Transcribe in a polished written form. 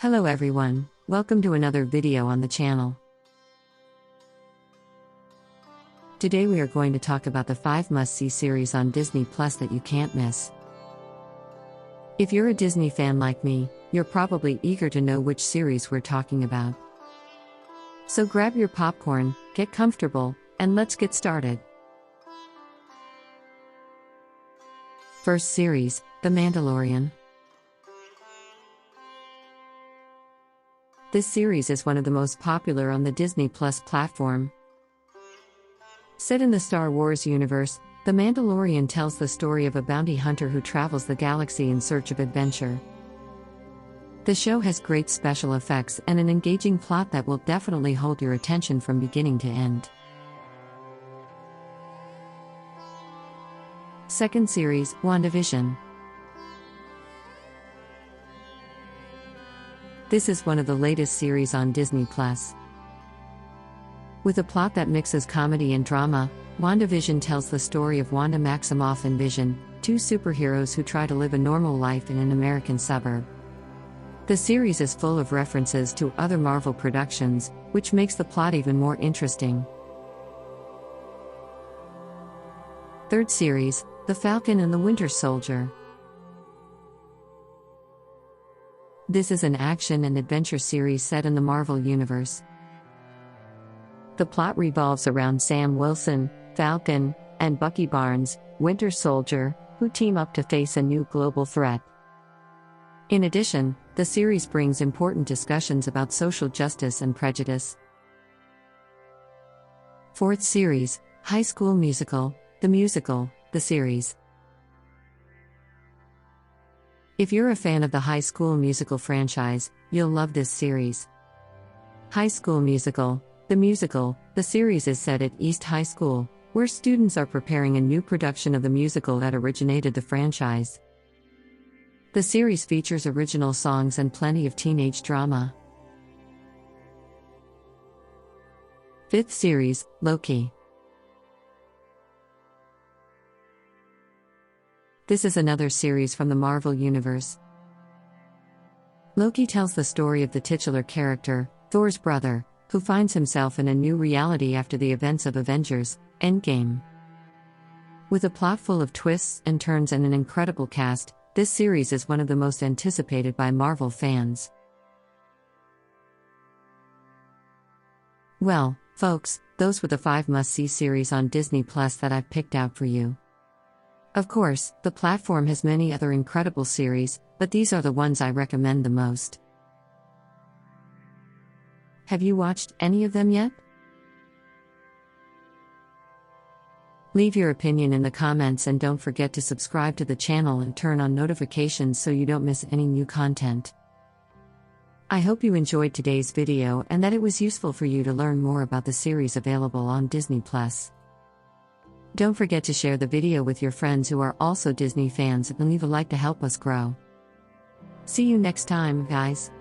Hello everyone, welcome to another video on the channel. Today we are going to talk about the 5 must-see series on Disney Plus that you can't miss. If you're a Disney fan like me, you're probably eager to know which series we're talking about. So grab your popcorn, get comfortable, and let's get started. First series, The Mandalorian. This series is one of the most popular on the Disney Plus platform. Set in the Star Wars universe, The Mandalorian tells the story of a bounty hunter who travels the galaxy in search of adventure. The show has great special effects and an engaging plot that will definitely hold your attention from beginning to end. Second series, WandaVision. This is one of the latest series on Disney Plus. With a plot that mixes comedy and drama, WandaVision tells the story of Wanda Maximoff and Vision, two superheroes who try to live a normal life in an American suburb. The series is full of references to other Marvel productions, which makes the plot even more interesting. Third series, The Falcon and the Winter Soldier. This is an action and adventure series set in the Marvel Universe. The plot revolves around Sam Wilson, Falcon, and Bucky Barnes, Winter Soldier, who team up to face a new global threat. In addition, the series brings important discussions about social justice and prejudice. Fourth series, High School Musical, the series. If you're a fan of the High School Musical franchise, you'll love this series. High School Musical, the series is set at East High School, where students are preparing a new production of the musical that originated the franchise. The series features original songs and plenty of teenage drama. Fifth series, Loki. This is another series from the Marvel Universe. Loki tells the story of the titular character, Thor's brother, who finds himself in a new reality after the events of Avengers: Endgame. With a plot full of twists and turns and an incredible cast, this series is one of the most anticipated by Marvel fans. Well, folks, those were the 5 must-see series on Disney Plus that I've picked out for you. Of course, the platform has many other incredible series, but these are the ones I recommend the most. Have you watched any of them yet? Leave your opinion in the comments and don't forget to subscribe to the channel and turn on notifications so you don't miss any new content. I hope you enjoyed today's video and that it was useful for you to learn more about the series available on Disney Plus. Don't forget to share the video with your friends who are also Disney fans and leave a like to help us grow. See you next time, guys.